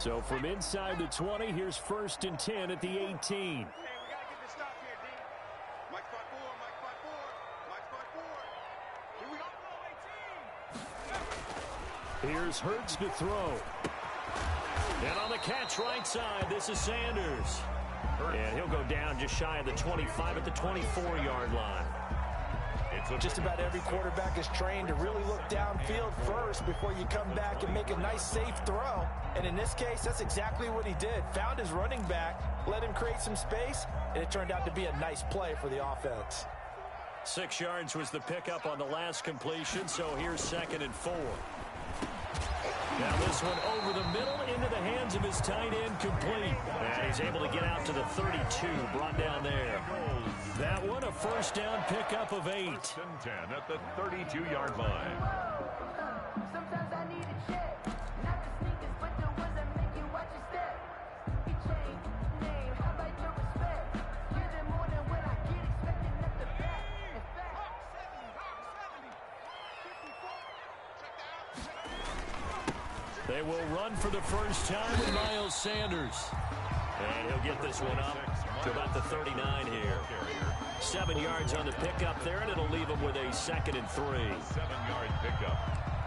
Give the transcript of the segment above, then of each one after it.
So from inside the 20, here's 1st and 10 at the 18. Hey, we got to get this stop here, D. Mike 5-4, Mike 5-4, Mike 5-4. Here we go, 18. Here's Hurts to throw. And on the catch right side, this is Sanders. And he'll go down just shy of the 25 at the 24-yard line. Just about every quarterback is trained to really look downfield first before you come back and make a nice, safe throw. And in this case, that's exactly what he did. Found his running back, let him create some space, and it turned out to be a nice play for the offense. 6 yards was the pickup on the last completion, so here's 2nd and 4. Now this one over the middle into the hands of his tight end, complete. And he's able to get out to the 32, brought down there. That one a 1st down pickup of 8. 1st and 10 at the 32-yard line. Sometimes I need a check. Not the sneakers, but the ones that make you watch your step. You change name, how about your respect? Give them more than what I get, expecting at the back. In fact, they will run for the first time with Miles Sanders. And he'll get this one up to about the 39 here. 7 yards on the pickup there, and it'll leave him with a 2nd and 3. 7-yard pickup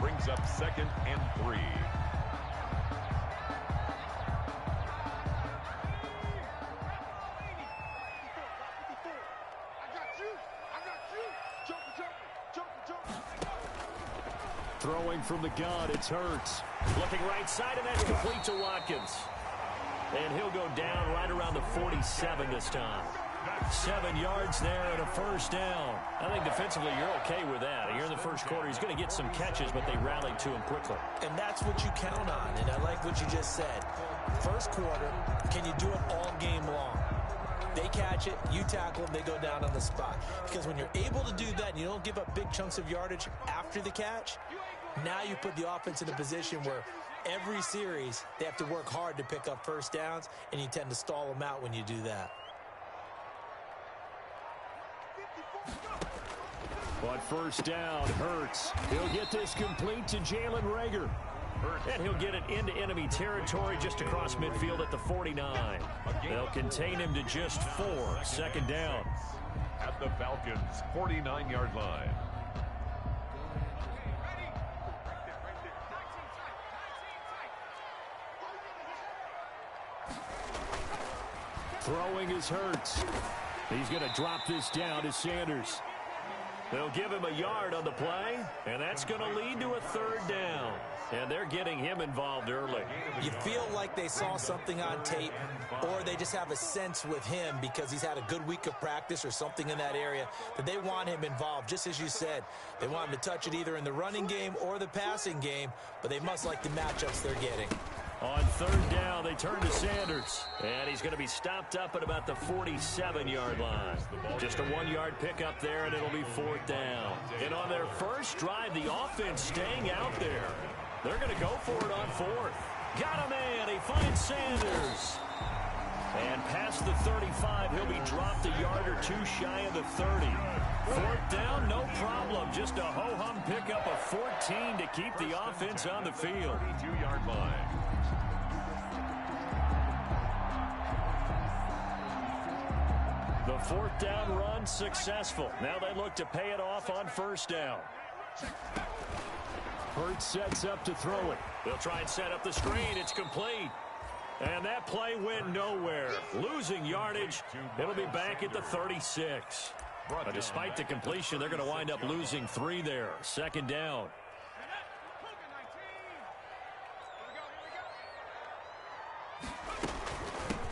brings up 2nd and 3. Throwing from the gun, it's Hurts. Looking right side, and that's complete to Watkins. And he'll go down right around the 47 this time. 7 yards there and a 1st down. I think defensively you're okay with that. Here in the first quarter, he's going to get some catches, but they rallied to him quickly. And that's what you count on, and I like what you just said. First quarter, can you do it all game long? They catch it, you tackle them, they go down on the spot. Because when you're able to do that and you don't give up big chunks of yardage after the catch, now you put the offense in a position where every series they have to work hard to pick up 1st downs, and you tend to stall them out when you do that. On 1st down, Hurts. He'll get this complete to Jalen Reagor. And he'll get it into enemy territory just across midfield at the 49. They'll contain him to just 4. 2nd down. At the Falcons' 49-yard line. Throwing is Hurts. He's going to drop this down to Sanders. They'll give him a yard on the play, and that's going to lead to a 3rd down. And they're getting him involved early. You feel like they saw something on tape, or they just have a sense with him because he's had a good week of practice or something in that area that they want him involved. Just as you said, they want him to touch it either in the running game or the passing game, but they must like the matchups they're getting. On 3rd down, they turn to Sanders. And he's going to be stopped up at about the 47-yard line. Just a 1-yard pickup there, and it'll be 4th down. And on their first drive, the offense staying out there. They're going to go for it on 4th. Got a man. He finds Sanders. And past the 35, he'll be dropped a yard or 2 shy of the 30. 4th down, no problem. Just a ho-hum pickup of 14 to keep the offense on the field. 32-yard line. The 4th down run successful. Now they look to pay it off on 1st down. Hurts sets up to throw it. They'll try and set up the screen. It's complete. And that play went nowhere. Losing yardage. It'll be back at the 36. But despite the completion, they're going to wind up losing 3 there. 2nd down.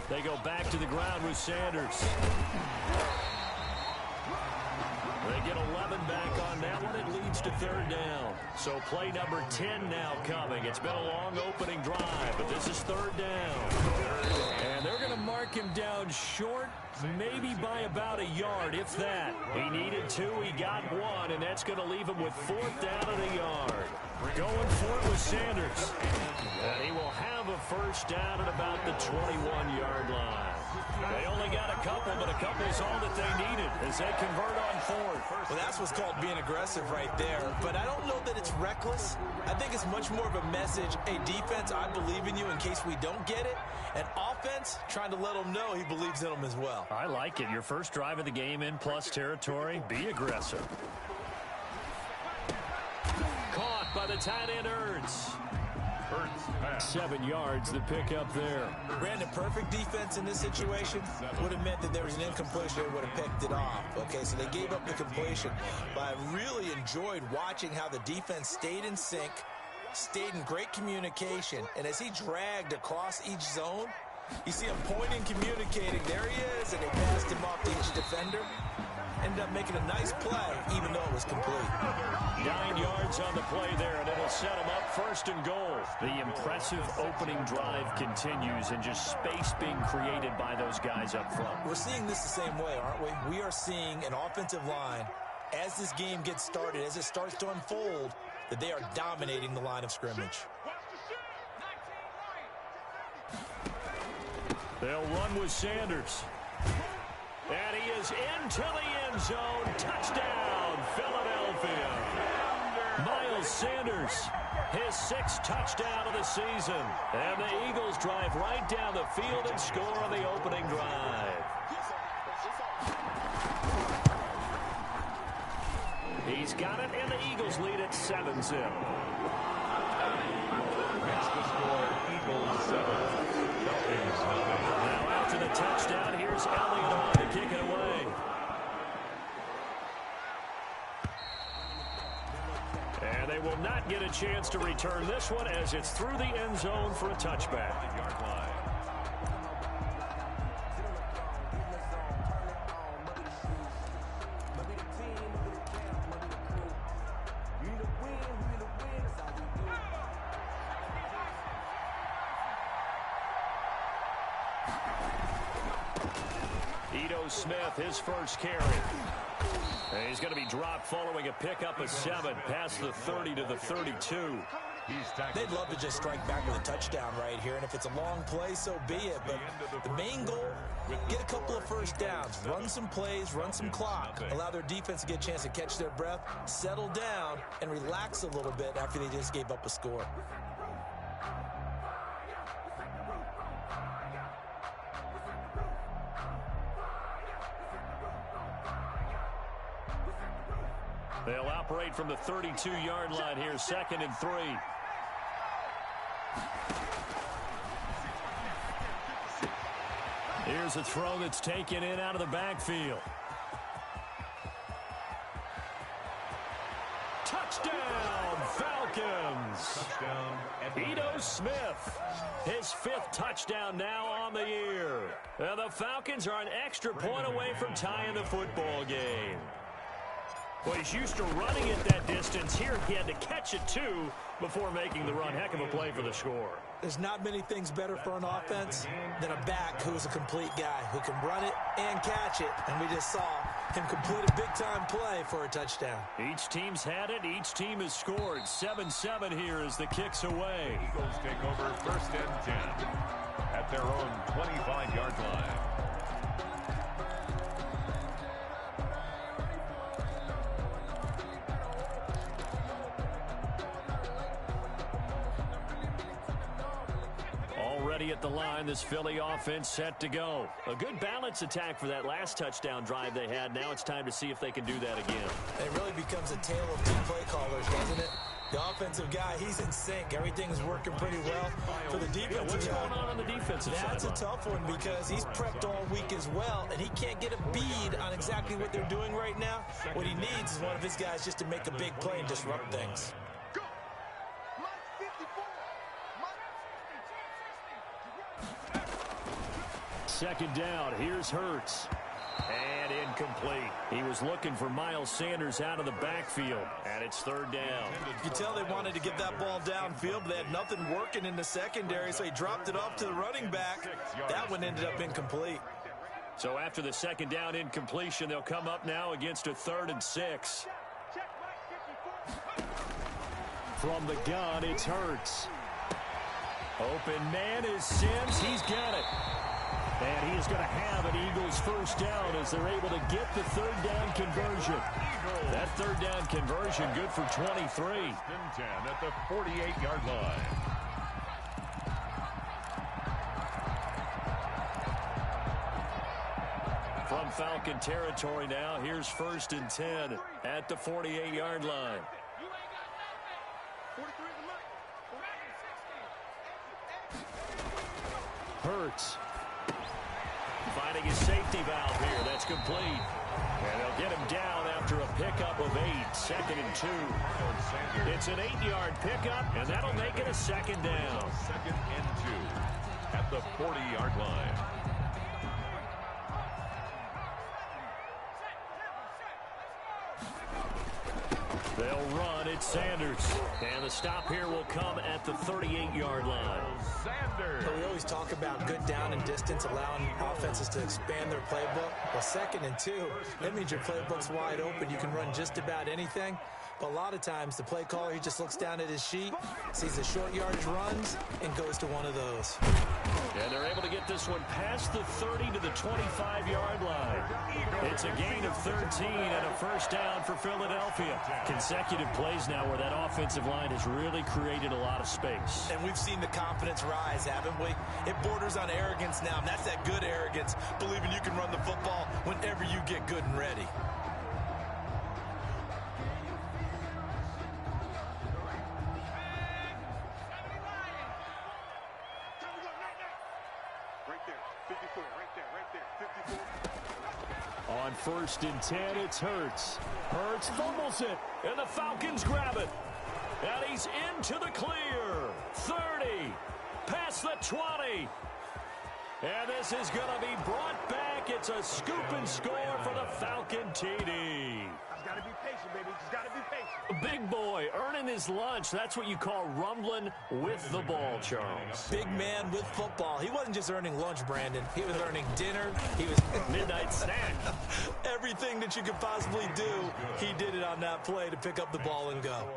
They go back to the ground with Sanders. They get 11 back on that one. It leads to 3rd down. So play number 10 now coming. It's been a long opening drive, but this is 3rd down. And they're going to mark him down short, maybe by about a yard, if that. He needed 2, he got 1, and that's going to leave him with 4th down and a yard. Going for it with Sanders. And he will have a 1st down at about the 21-yard line. They only got a couple, but a couple's all that they needed. as they convert on fourth. Well, that's what's called being aggressive right there. But I don't know that it's reckless. I think it's much more of a message. Hey, defense, I believe in you in case we don't get it. And offense, trying to let them know he believes in them as well. I like it. Your first drive of the game in plus territory. Be aggressive. Caught by the tight end, Ertz. 7 yards the pick up there. Brandon, perfect defense in this situation would have meant that there was an incompletion. They would have picked it off. Okay, so they gave up the completion. But I really enjoyed watching how the defense stayed in sync, stayed in great communication, and as he dragged across each zone, you see him pointing, communicating. There he is, and they passed him off to each defender. Ended up making a nice play, even though it was complete. 9 yards on the play there, and it'll set him up first and goal. The impressive opening drive continues, and just space being created by those guys up front. We're seeing this the same way, aren't we? We are seeing an offensive line, as this game gets started, as it starts to unfold, that they are dominating the line of scrimmage. They'll run with Sanders. And he is into the end zone. Touchdown, Philadelphia. Miles Sanders, his 6th touchdown of the season. And the Eagles drive right down the field and score on the opening drive. He's got it, and the Eagles lead at 7-0. That's the score. Eagles 7. Falcons 9. Now after the touchdown, here's Elliott on to kick it away. And they will not get a chance to return this one as it's through the end zone for a touchback. Yard line. Smith, his first carry. And he's going to be dropped following a pickup of 7 past the 30 to the 32. They'd love to just strike back with a touchdown right here, and if it's a long play, so be it. But the main goal, get a couple of first downs, run some plays, run some clock, allow their defense to get a chance to catch their breath, settle down, and relax a little bit after they just gave up a score. They'll operate from the 32-yard line here, 2nd and 3. Here's a throw that's taken in out of the backfield. Touchdown, Falcons! Ito Smith, his 5th touchdown now on the year. And the Falcons are an extra point away from tying the football game. Well, he's used to running at that distance. Here he had to catch it, too, before making the run. Heck of a play for the score. There's not many things better for an offense than a back who's a complete guy who can run it and catch it. And we just saw him complete a big-time play for a touchdown. Each team's had it. Each team has scored. 7-7 here as the kick's away. Eagles take over 1st and 10 at their own 25-yard line. Already at the line, this Philly offense set to go. A good balance attack for that last touchdown drive they had. Now it's time to see if they can do that again. It really becomes a tale of 2 play callers, doesn't it? The offensive guy, he's in sync. Everything's working pretty well. For the defensive guy, what's going on the defensive side? That's a tough one because he's prepped all week as well, and he can't get a bead on exactly what they're doing right now. What he needs is one of his guys just to make a big play and disrupt things. 2nd down. Here's Hurts. And incomplete. He was looking for Miles Sanders out of the backfield. And it's 3rd down. You could tell they wanted to get that ball downfield, but they had nothing working in the secondary, so he dropped it off to the running back. That one ended up incomplete. So after the 2nd down incompletion, they'll come up now against a 3rd and 6. From the gun, it's Hurts. Open man is Sims. He's got it. And he is going to have an Eagles first down as they're able to get the third down conversion. That third down conversion good for 23. 10 at the 48-yard line. From Falcon territory now, here's 1st and 10 at the 48-yard line. Hurts. Finding his safety valve here. That's complete. And they'll get him down after a pickup of 8. 2nd and 2. It's an 8-yard pickup, and that'll make it a 2nd down. 2nd and 2 at the 40-yard line. They'll run. It's Sanders. And the stop here will come at the 38-yard line. Sanders. So we always talk about good down and distance, allowing offenses to expand their playbook. Well, 2nd and 2, that means your playbook's wide open. You can run just about anything. But a lot of times, the play caller, he just looks down at his sheet, sees the short yardage runs, and goes to one of those. And they're able to get this one past the 30 to the 25-yard line. It's a gain of 13 and a first down for Philadelphia. Consecutive plays now where that offensive line has really created a lot of space. And we've seen the confidence rise, haven't we? It borders on arrogance now, and that's that good arrogance, believing you can run the football whenever you get good and ready. On 1st and 10, it's Hurts. Hurts fumbles it, and the Falcons grab it. And he's into the clear. 30, past the 20. And this is going to be brought back. It's a scoop and score for the Falcon TD. Just got to be patient, baby. Just got to be patient. Big boy earning his lunch. That's what you call rumbling with the ball, Charles. Big man with football. He wasn't just earning lunch, Brandon. He was earning dinner. He was midnight snack. Everything that you could possibly do, he did it on that play to pick up the ball and go.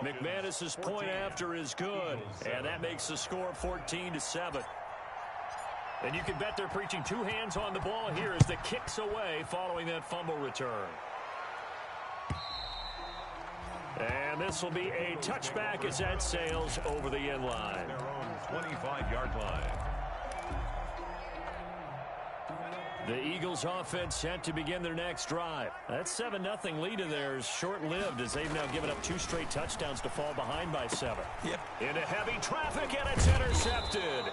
McManus's point after is good, and that makes the score 14-7. And you can bet they're preaching 2 hands on the ball here as the kick's away following that fumble return. And this will be a touchback as that sails over the end line. Their own 25-yard line. The Eagles offense set to begin their next drive. That 7-0 lead of theirs short-lived as they've now given up 2 straight touchdowns to fall behind by 7. Yep. Into heavy traffic, and it's intercepted.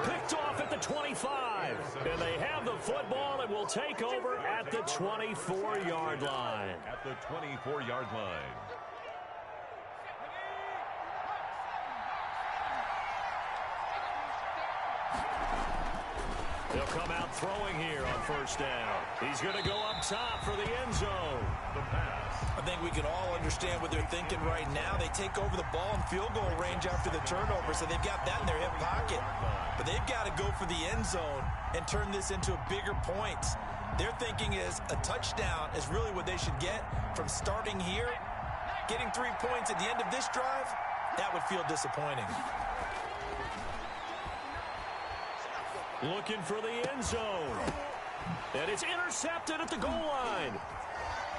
Picked off at the 25. And they have the football and will take over at the 24-yard line. At the 24-yard line. They'll come out throwing here on 1st down. He's going to go up top for the end zone. The pass. I think we can all understand what they're thinking right now. They take over the ball in field goal range after the turnover, so they've got that in their hip pocket. But they've got to go for the end zone and turn this into a bigger point. Their thinking is a touchdown is really what they should get from starting here. Getting 3 points at the end of this drive, that would feel disappointing. Looking for the end zone. And it's intercepted at the goal line.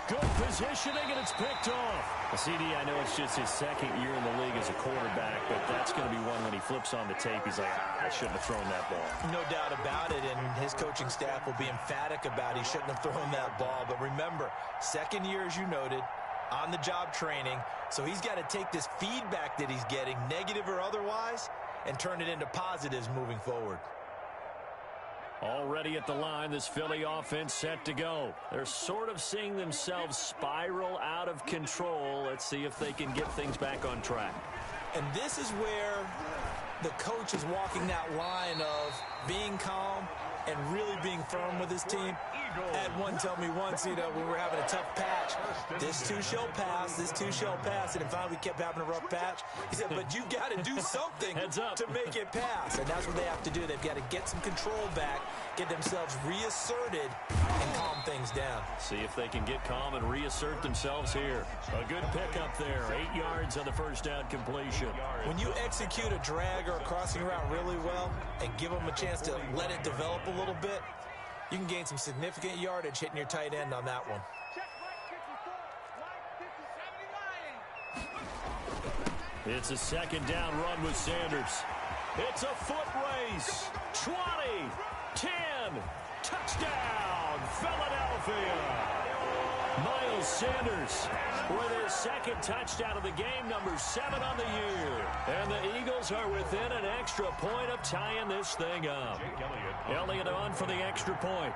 Good positioning, and it's picked off. CD, I know it's just his 2nd year in the league as a quarterback, but that's going to be one when he flips on the tape. He's like, I shouldn't have thrown that ball. No doubt about it, and his coaching staff will be emphatic about he shouldn't have thrown that ball. But remember, 2nd year, as you noted, on-the-job training, so he's got to take this feedback that he's getting, negative or otherwise, and turn it into positives moving forward. Already at the line, this Philly offense set to go. They're sort of seeing themselves spiral out of control. Let's see if they can get things back on track. And this is where the coach is walking that line of being calm and really being firm with his team. I had one tell me once, when we were having a tough patch, this too shall pass, this too shall pass. And finally we kept having a rough patch. He said, but you've got to do something to make it pass. And that's what they have to do. They've got to get some control back, get themselves reasserted, and calm things things down. See if they can get calm and reassert themselves here. A good pickup there. 8 yards on the first down completion. When you execute a drag or a crossing route really well and give them a chance to let it develop a little bit, you can gain some significant yardage hitting your tight end on that one. It's a second down run with Sanders. It's a foot race. 20, 10, touchdown, Philadelphia. Miles Sanders with his second touchdown of the game, number 7 on the year. And the Eagles are within an extra point of tying this thing up. Elliott on for the extra point.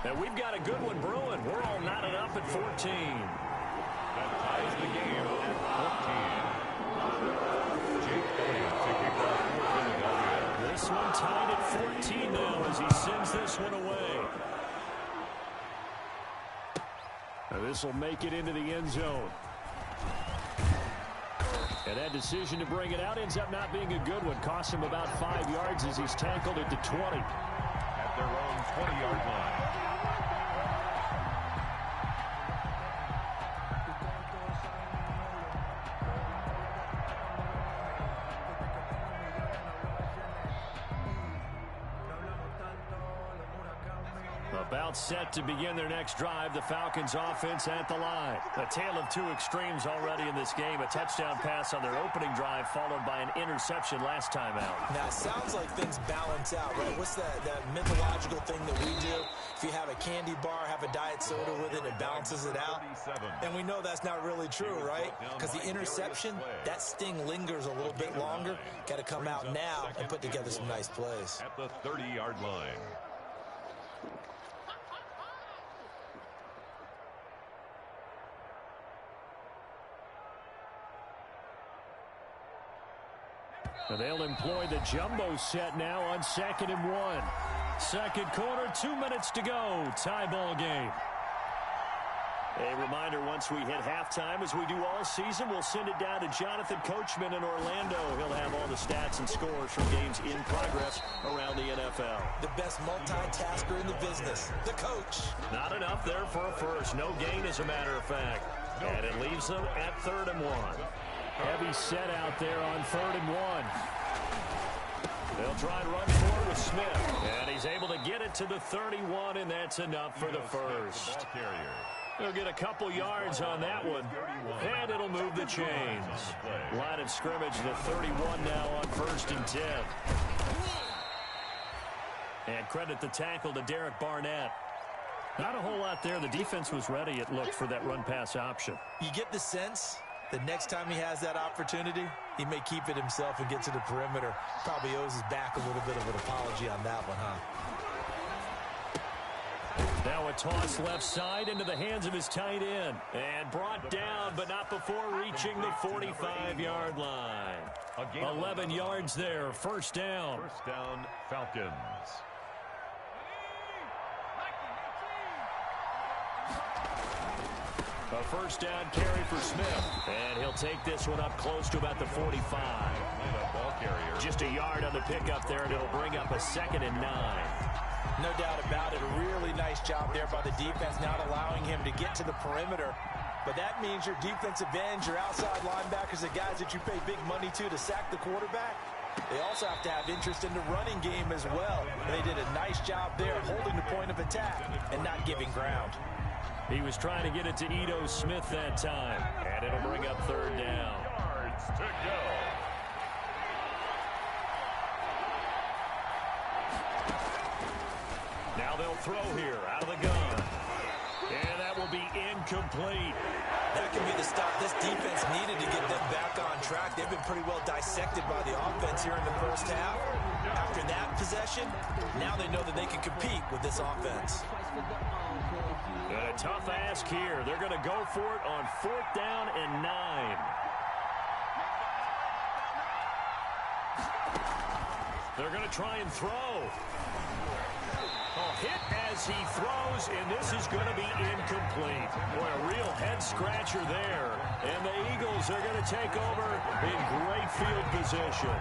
And we've got a good one brewing. We're all knotted up at 14. That ties the game at 14. Jake Elliott to kick off for Philadelphia. This one tied at 14 now as he sends this one away. Now this will make it into the end zone. And that decision to bring it out ends up not being a good one. Costs him about 5 yards as he's tackled at the 20. At their own 20-yard line. About set to begin their next drive. The Falcons offense at the line. A tale of two extremes already in this game. A touchdown pass on their opening drive followed by an interception last time out. Now, it sounds like things balance out, right? What's that mythological thing that we do? If you have a candy bar, have a diet soda with it, it balances it out. And we know that's not really true, right? Because the interception, that sting lingers a little bit longer. Got to come out now and put together some nice plays. At the 30-yard line. They'll employ the jumbo set now on 2nd and 1. Second quarter, 2 minutes to go. Tie ball game. A reminder, once we hit halftime, as we do all season, we'll send it down to Jonathan Coachman in Orlando. He'll have all the stats and scores from games in progress around the NFL. The best multitasker in the business, the coach. Not enough there for a first. No gain, as a matter of fact. And it leaves them at 3rd and 1. Heavy set out there on 3rd and 1. They'll try and run forward with Smith. And he's able to get it to the 31, and that's enough for the first. They'll get a couple yards on that one, and it'll move the chains. Line of scrimmage, the 31 now on 1st and 10. And credit the tackle to Derek Barnett. Not a whole lot there. The defense was ready, it looked, for that run-pass option. You get the sense the next time he has that opportunity, he may keep it himself and get to the perimeter. Probably owes his back a little bit of an apology on that one, huh? Now a toss left side into the hands of his tight end. And brought down, but not before reaching the 45-yard line. 11 yards there, first down. First down, Falcons. A first down carry for Smith. And he'll take this one up close to about the 45. Ball carrier. Just a yard on the pickup there, and it'll bring up a 2nd and 9. No doubt about it. A really nice job there by the defense, not allowing him to get to the perimeter. But that means your defensive ends, your outside linebackers, the guys that you pay big money to sack the quarterback, they also have to have interest in the running game as well. And they did a nice job there holding the point of attack and not giving ground. He was trying to get it to Ito Smith that time. And it'll bring up 3rd down. Yards to go. Now they'll throw here out of the gun. And that will be incomplete. That can be the stop this defense needed to get them back on track. They've been pretty well dissected by the offense here in the first half. After that possession, now they know that they can compete with this offense. And a tough ask here. They're going to go for it on 4th down and 9. They're going to try and throw. Hit as he throws, and this is going to be incomplete. Boy, a real head-scratcher there. And the Eagles are going to take over in great field position.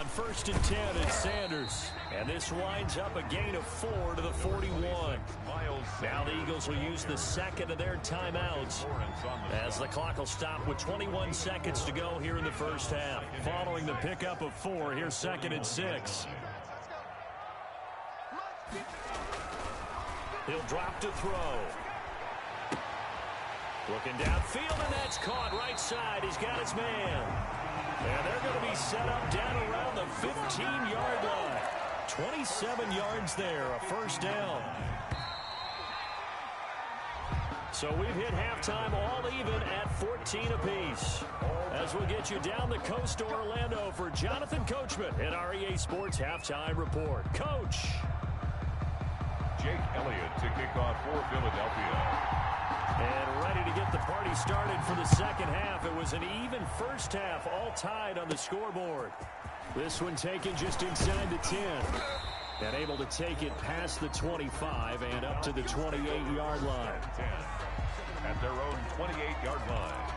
On 1st and 10, it's Sanders. And this winds up a gain of 4 to the 41. Now the Eagles will use the second of their timeouts as the clock will stop with 21 seconds to go here in the first half. Following the pickup of 4, here's 2nd and 6. He'll drop to throw. Looking downfield, and that's caught right side. He's got his man. And they're going to be set up down around the 15-yard line. 27 yards there, a first down. So we've hit halftime all even at 14 apiece. As we'll get you down the coast to Orlando for Jonathan Coachman at our EA Sports Halftime Report. Coach. Jake Elliott to kick off for Philadelphia. And ready to get the party started for the second half. It was an even first half, all tied on the scoreboard. This one taken just inside the 10. And able to take it past the 25 and up to the 28-yard line. 10 at their own 28-yard line.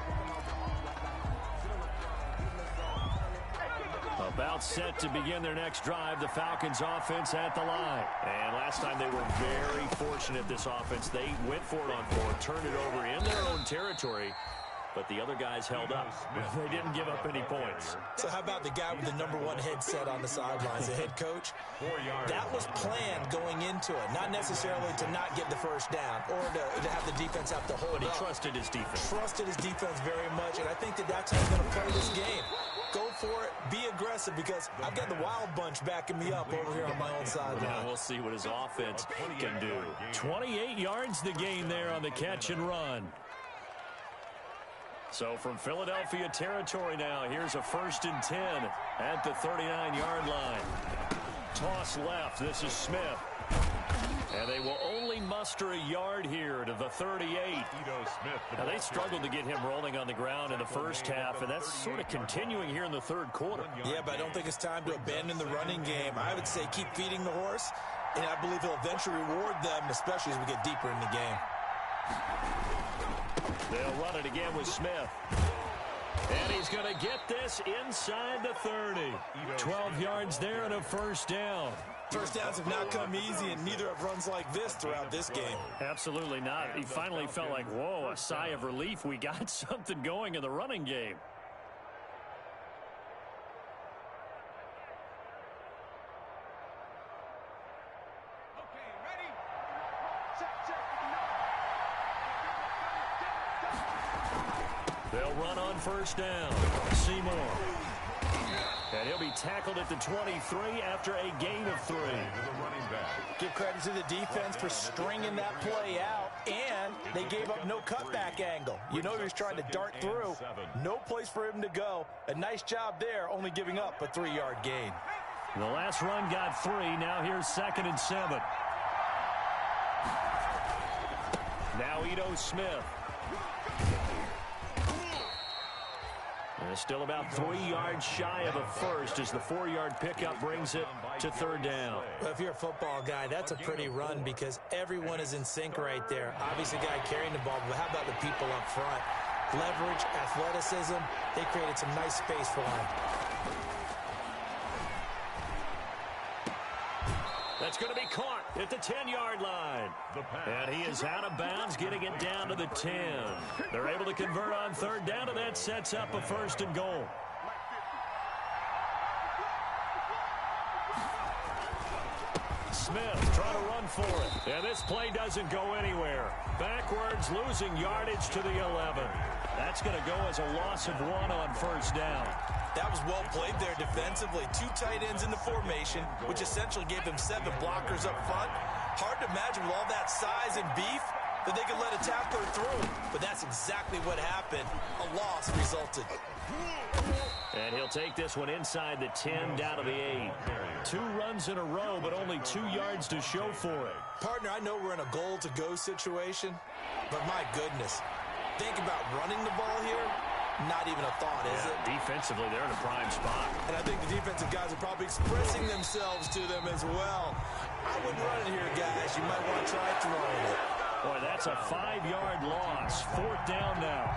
About set to begin their next drive, the Falcons offense at the line. And last time they were very fortunate, this offense. They went for it on 4, turned it over in their own territory, but the other guys held up. They didn't give up any points. So how about the guy with the #1 headset on the sidelines, the head coach? That was planned going into it, not necessarily to not get the first down or to have the defense have to hold But he up. trusted his defense. Trusted his defense very much, and I think that's how he's going to play this game. Go for it, be aggressive, because I've got the wild bunch backing me up over here on my own sideline. Now we'll see what his offense can do. 28 yards the gain there on the catch and run. So from Philadelphia territory now, here's a 1st and 10 at the 39-yard line. Toss left. This is Smith. And they will only muster a yard here to the 38. Now, they struggled to get him rolling on the ground in the first half, and that's sort of continuing here in the third quarter. Yeah, but I don't think it's time to abandon the running game. I would say keep feeding the horse, and I believe he'll eventually reward them, especially as we get deeper in the game. They'll run it again with Smith. And he's going to get this inside the 30. 12 yards there and a first down. First downs have not come easy, and neither have runs like this throughout this game. Absolutely not. He finally felt like, whoa, a sigh of relief. We got something going in the running game. Okay, ready? Check. They'll run on first down. Seymour. And he'll be tackled at the 23 after a gain of 3. Give credit to the defense for stringing that play out, and they gave up no cutback angle. You know he was trying to dart through. No place for him to go. A nice job there, only giving up a 3-yard gain. The last run got 3. Now here's 2nd and 7. Now Ito Smith. And it's still about 3 yards shy of a first as the 4-yard pickup brings it to 3rd down. Well, if you're a football guy, that's a pretty run because everyone is in sync right there. Obviously, guy carrying the ball, but how about the people up front? Leverage, athleticism, they created some nice space for him. That's going to be caught at the 10-yard line. And he is out of bounds, getting it down to the 10. They're able to convert on 3rd down, and that sets up a 1st and goal. Smith trying to run for it. And this play doesn't go anywhere. Backwards, losing yardage to the 11. That's going to go as a loss of 1 on 1st down. That was well played there defensively. 2 tight ends in the formation, which essentially gave them 7 blockers up front. Hard to imagine with all that size and beef that they could let a tackler through. But that's exactly what happened. A loss resulted. And he'll take this one inside the 10 down to the 8. 2 runs in a row, but only 2 yards to show for it. Partner, I know we're in a goal-to-go situation, but my goodness. Think about running the ball here. Not even a thought, is it? Defensively, they're in a prime spot. And I think the defensive guys are probably expressing themselves to them as well. I wouldn't run it here, guys. You might want to try throwing it. Boy, that's a 5-yard loss. 4th down now.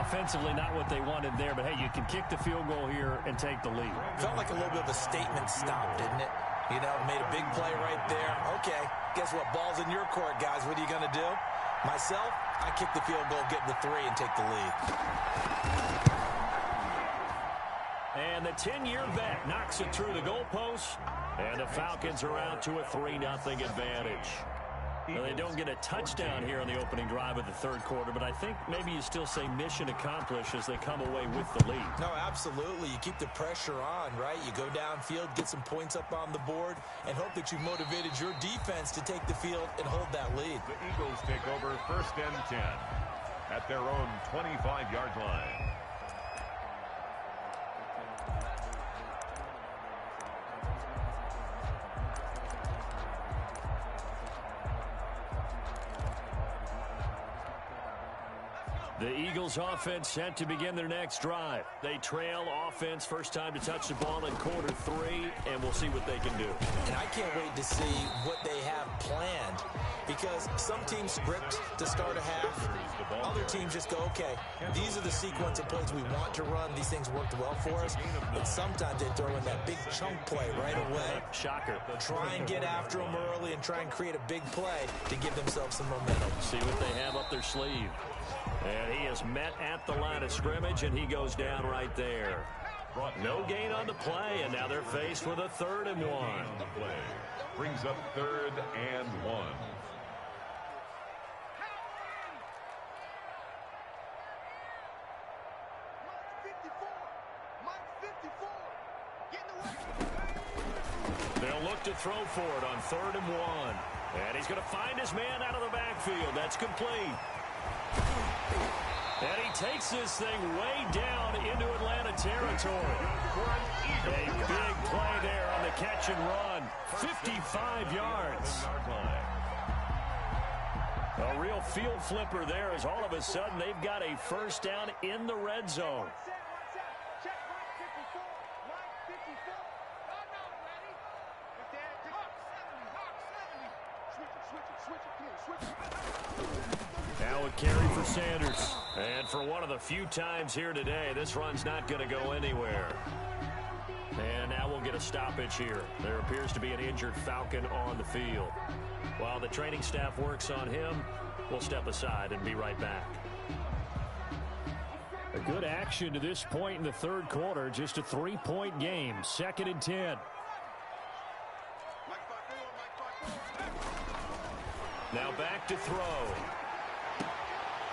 Offensively, not what they wanted there, but hey, you can kick the field goal here and take the lead. Felt like a little bit of a statement stop, didn't it? You know, made a big play right there. Okay, guess what? Ball's in your court, guys. What are you going to do? Myself, I kick the field goal, get the 3, and take the lead. And the 10-year vet knocks it through the goalpost, and the Falcons are out to a 3-0 advantage. Well, they don't get a touchdown here on the opening drive of the 3rd quarter, but I think maybe you still say mission accomplished as they come away with the lead. No, absolutely. You keep the pressure on, right? You go downfield, get some points up on the board, and hope that you've motivated your defense to take the field and hold that lead. The Eagles take over 1st and 10 at their own 25-yard line. The Eagles offense set to begin their next drive. They trail offense, first time to touch the ball in quarter 3, and we'll see what they can do. And I can't wait to see what they have planned, because some teams script to start a half. Other teams just go, okay, these are the sequence of plays we want to run. These things worked well for us. But sometimes they throw in that big chunk play right away. Shocker. Try and get after them early and try and create a big play to give themselves some momentum. See what they have up their sleeve. And he is met at the line of scrimmage, and he goes down right there. No gain on the play, and now they're faced with a 3rd and 1. Brings up 3rd and 1. They'll look to throw for it on 3rd and 1. And he's going to find his man out of the backfield. That's complete. And he takes this thing way down into Atlanta territory. A big play there on the catch and run. 55 yards. A real field flipper there as all of a sudden they've got a 1st down in the red zone. Now a carry for Sanders. And for one of the few times here today, this run's not going to go anywhere. And now we'll get a stoppage here. There appears to be an injured Falcon on the field. While the training staff works on him, we'll step aside and be right back. A good action to this point in the 3rd quarter. Just a 3-point game. 2nd and 10. Now back to throw.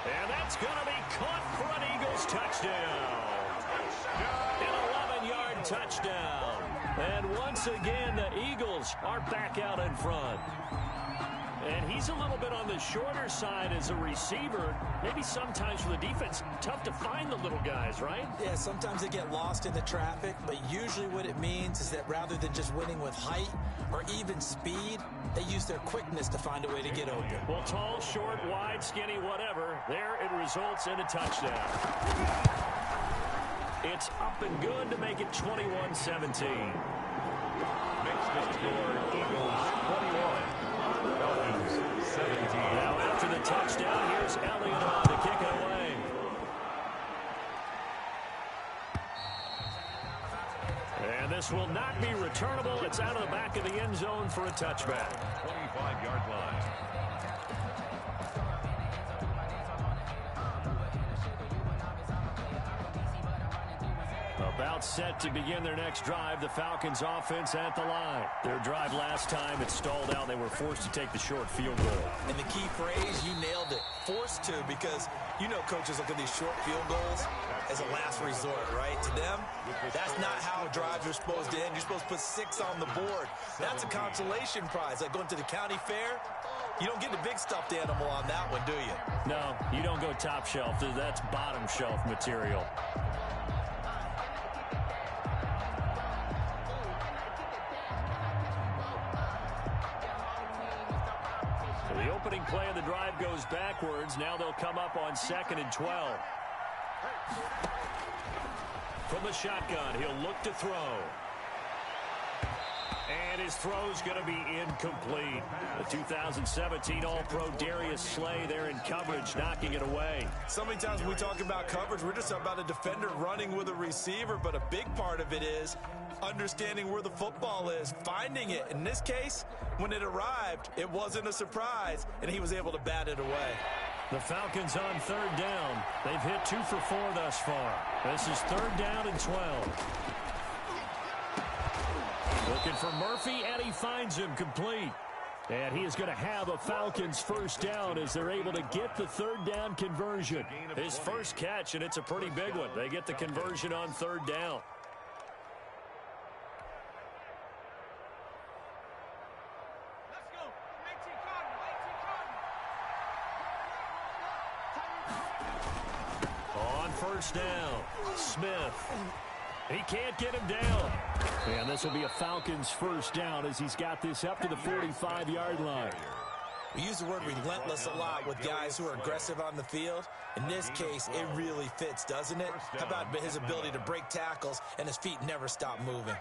And that's going to be caught for an Eagles touchdown. An 11-yard touchdown. And once again, the Eagles are back out in front. And he's a little bit on the shorter side as a receiver. Maybe sometimes for the defense, tough to find the little guys, right? Yeah, sometimes they get lost in the traffic, but usually what it means is that rather than just winning with height or even speed, they use their quickness to find a way to get open. Well, tall, short, wide, skinny, whatever, there it results in a touchdown. It's up and good to make it 21-17. Makes the score Eagles 21. Falcons 17. Now after the touchdown, here's Elliott on to kick it away. And this will not be returnable. It's out of the back of the end zone for a touchback. 25-yard line. About set to begin their next drive. The Falcons offense at the line. Their drive last time, it stalled out. They were forced to take the short field goal. And the key phrase, you nailed it. Forced to, because you know coaches look at these short field goals as a last resort, right? To them, that's not how drives are supposed to end. You're supposed to put 6 on the board. That's a consolation prize. Like going to the county fair, you don't get the big stuffed animal on that one, do you? No, you don't go top shelf. That's bottom shelf material. The opening play of the drive goes backwards. Now they'll come up on 2nd and 12. From the shotgun, he'll look to throw. And his throw's going to be incomplete. The 2017 All-Pro Darius Slay there in coverage, knocking it away. So many times when we talk about coverage, we're just about a defender running with a receiver, but a big part of it is understanding where the football is, finding it. In this case, when it arrived, it wasn't a surprise, and he was able to bat it away. The Falcons on third down. They've hit 2 for 4 thus far. This is third down and 12. Looking for Murphy, and he finds him complete. And he is going to have a Falcons first down as they're able to get the third down conversion. His first catch, and it's a pretty big one. They get the conversion on third down. On first down, Smith. He can't get him down. And this will be a Falcons first down as he's got this up to the 45-yard line. We use the word relentless a lot with guys who are aggressive on the field. In this case, it really fits, doesn't it? How about his ability to break tackles and his feet never stop moving?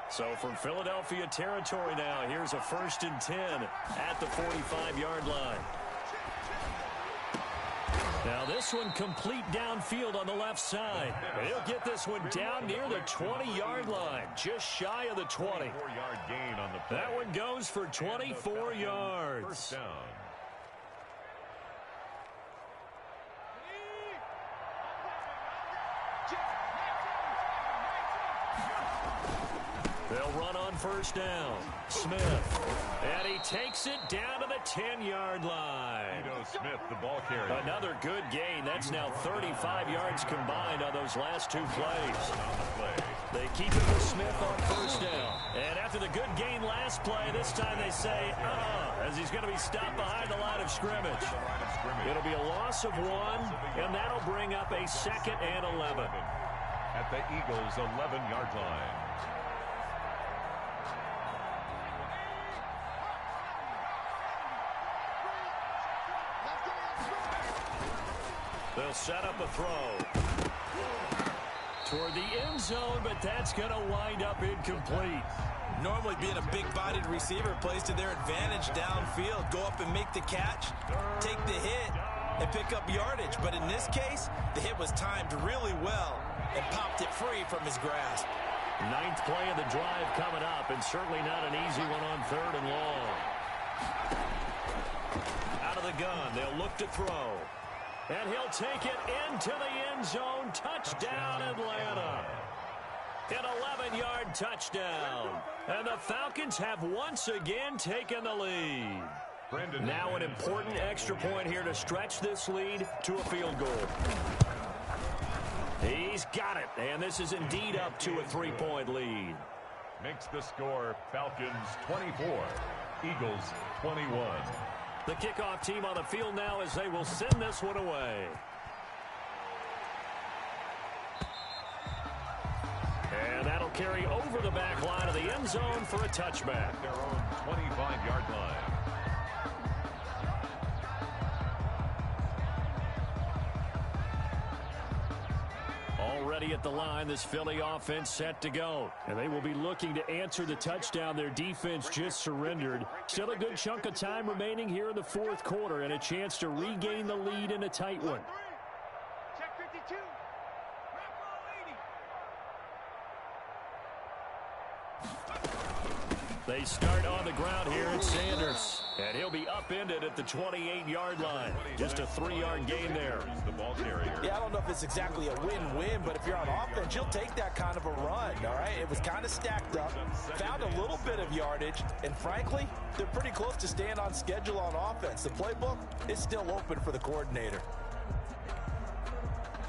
So from Philadelphia territory now, here's a 1st and 10 at the 45-yard line. Now this one complete downfield on the left side. He'll get this one down near the 20-yard line, just shy of the 20. 4-yard gain on the play. That one goes for 24 yards. First down. They'll run on first down. Smith. And he takes it down to the 10-yard line. Smith, the ball carrier. Another good gain. That's now 35 yards combined on those last 2 plays. They keep it with Smith on first down. And after the good gain last play, this time they say, as he's going to be stopped behind the line of scrimmage. It'll be a loss of 1, and that'll bring up a 2nd and 11. At the Eagles' 11-yard line. They'll set up a throw toward the end zone, but that's going to wind up incomplete. Normally being a big-bodied receiver plays to their advantage downfield. Go up and make the catch, take the hit, and pick up yardage. But in this case, the hit was timed really well and popped it free from his grasp. 9th play of the drive coming up, and certainly not an easy one on 3rd and long. Out of the gun, they'll look to throw. And he'll take it into the end zone. Touchdown, Atlanta. An 11-yard touchdown. And the Falcons have once again taken the lead. Now an important extra point here to stretch this lead to a field goal. He's got it. And this is indeed up to a 3-point lead. Makes the score Falcons 24, Eagles 21. The kickoff team on the field now as they will send this one away. And that'll carry over the back line of the end zone for a touchback. Their own 25-yard line. Already at the line, this Philly offense set to go. And they will be looking to answer the touchdown their defense just surrendered. Still a good chunk of time remaining here in the 4th quarter and a chance to regain the lead in a tight one. Check 52. They start on the ground here at Sanders. And he'll be upended at the 28-yard line. Just a 3-yard gain there. The ball carrier. Yeah, I don't know if it's exactly a win-win, but if you're on offense, you'll take that kind of a run, all right? It was kind of stacked up, found a little bit of yardage, and frankly, they're pretty close to staying on schedule on offense. The playbook is still open for the coordinator.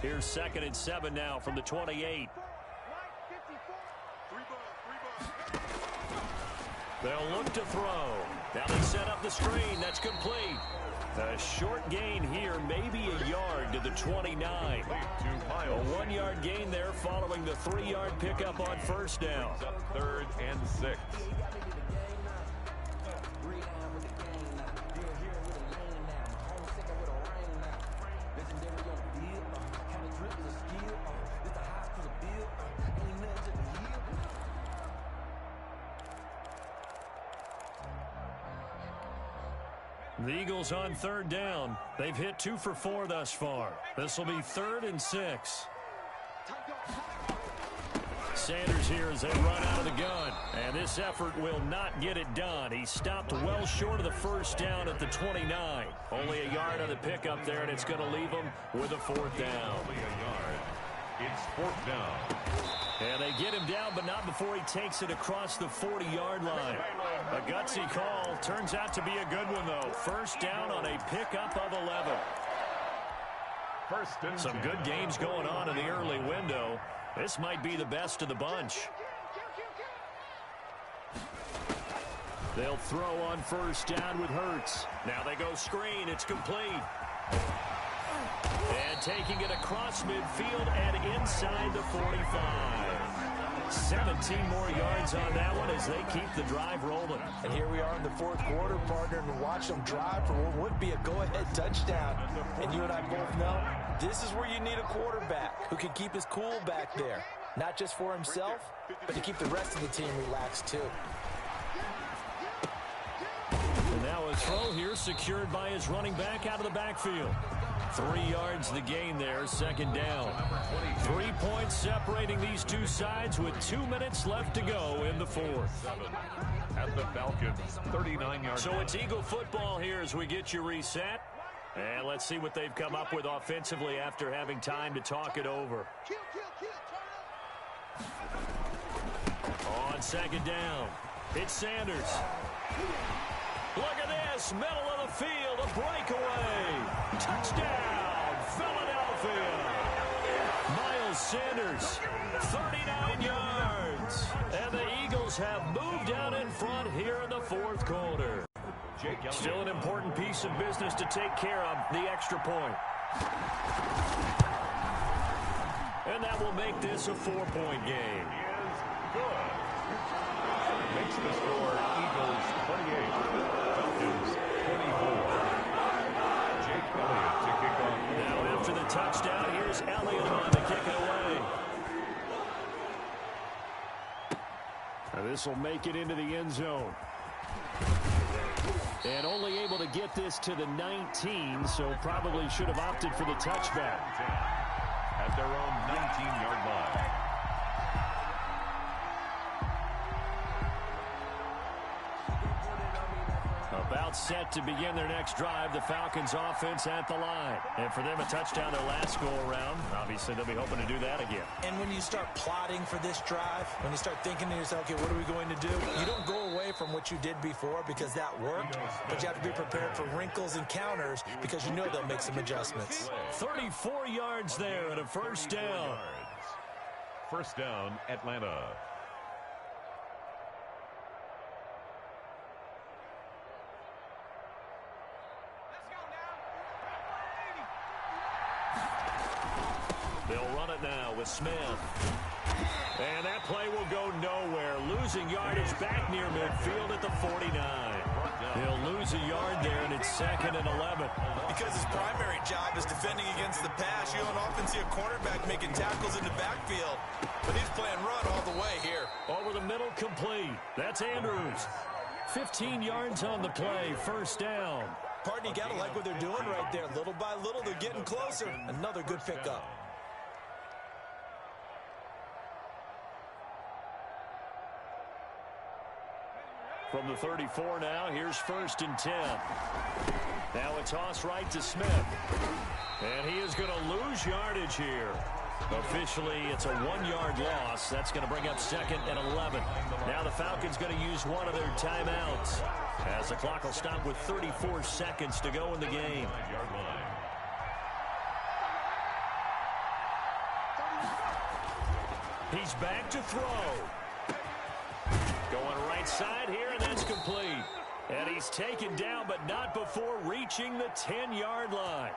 Here's 2nd and 7 now from the 28. They'll look to throw. Now they set up the screen. That's complete. A short gain here, maybe a yard to the 29. A 1-yard gain there following the 3-yard pickup on first down. 3rd and 6. The Eagles on third down. They've hit 2 for 4 thus far. This will be 3rd and 6. Sanders here as they run out of the gun. And this effort will not get it done. He stopped well short of the first down at the 29. Only a yard on the pickup there, and it's going to leave them with a 4th down. Only a yard. It's 4th down. And they get him down, but not before he takes it across the 40-yard line. A gutsy call. Turns out to be a good one, though. First down on a pickup of 11. Some good games going on in the early window. This might be the best of the bunch. They'll throw on first down with Hurts. Now they go screen. It's complete. And taking it across midfield and inside the 45. 17 more yards on that one as they keep the drive rolling. And here we are in the 4th quarter, partner, and watch them drive for what would be a go-ahead touchdown. And you and I both know this is where you need a quarterback who can keep his cool back there. Not just for himself, but to keep the rest of the team relaxed too. And now a throw here secured by his running back out of the backfield. 3 yards the gain there, 2nd down. 3 points separating these two sides with 2 minutes left to go in the 4th. At the Falcons, 39-yard. So it's Eagle football here as we get you reset. And let's see what they've come up with offensively after having time to talk it over. On 2nd down, it's Sanders. Look at this, middle of the field, a breakaway. Touchdown, Philadelphia. Miles Sanders, 39 yards. And the Eagles have moved out in front here in the 4th quarter. Still an important piece of business to take care of, the extra point. And that will make this a 4-point game. Is good. Makes the score Eagles 28, Falcons 24. Jake Elliott to kick off. Now after the touchdown, here's Elliott on to kick it away. Now this will make it into the end zone. And only able to get this to the 19, so probably should have opted for the touchback. At their own 19-yard line. About set to begin their next drive, the Falcons offense at the line. And for them, a touchdown their last go-around. Obviously, they'll be hoping to do that again. And when you start plotting for this drive, when you start thinking to yourself, okay, what are we going to do? You don't go away from what you did before because that worked, but you have to be prepared for wrinkles and counters because you know they'll make some adjustments. 34 yards there and a first down. First down, Atlanta. They'll run it now with Smith. And that play will go nowhere. Losing yardage back near midfield at the 49. He'll lose a yard there, and it's 2nd and 11. Because his primary job is defending against the pass. You don't often see a cornerback making tackles in the backfield. But he's playing run all the way here. Over the middle, complete. That's Andrews. 15 yards on the play, first down. Partner, you got to like what they're doing right there. Little by little, they're getting closer. Another good pickup. From the 34 now, here's 1st and 10. Now a toss right to Smith. And he is going to lose yardage here. Officially, it's a 1-yard loss. That's going to bring up 2nd and 11. Now the Falcons going to use one of their timeouts, as the clock will stop with 34 seconds to go in the game. He's back to throw. Going right side here, and that's complete. And he's taken down, but not before reaching the 10-yard line.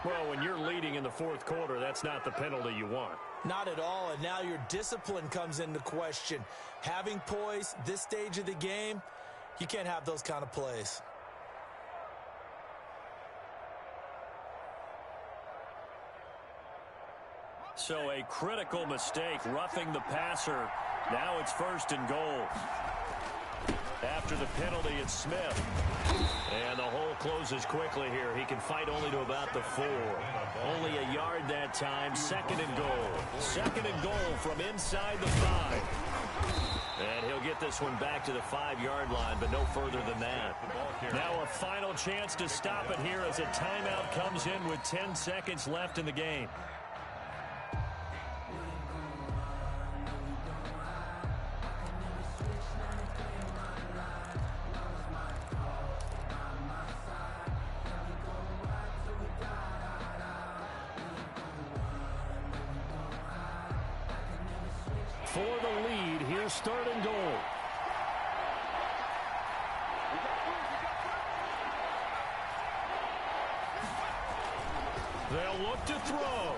Well, when you're leading in the 4th quarter, that's not the penalty you want. Not at all, and now your discipline comes into question. Having poise this stage of the game, you can't have those kind of plays. So a critical mistake, roughing the passer. Now it's 1st and goal. After the penalty, it's Smith. And the hole closes quickly here. He can fight only to about the 4. Only a yard that time. 2nd and goal. 2nd and goal from inside the 5. And he'll get this one back to the 5-yard line, but no further than that. Now a final chance to stop it here as a timeout comes in with 10 seconds left in the game. For the lead, here's 3rd and goal. They'll look to throw.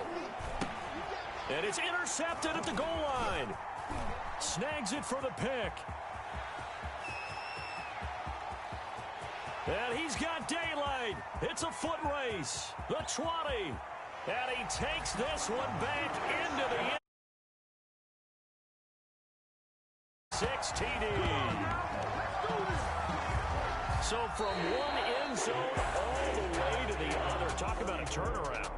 And it's intercepted at the goal line. Snags it for the pick. And he's got daylight. It's a foot race. The 20. And he takes this one back into the end. 6 TD. So from one end zone all the way to the other. Talk about a turnaround.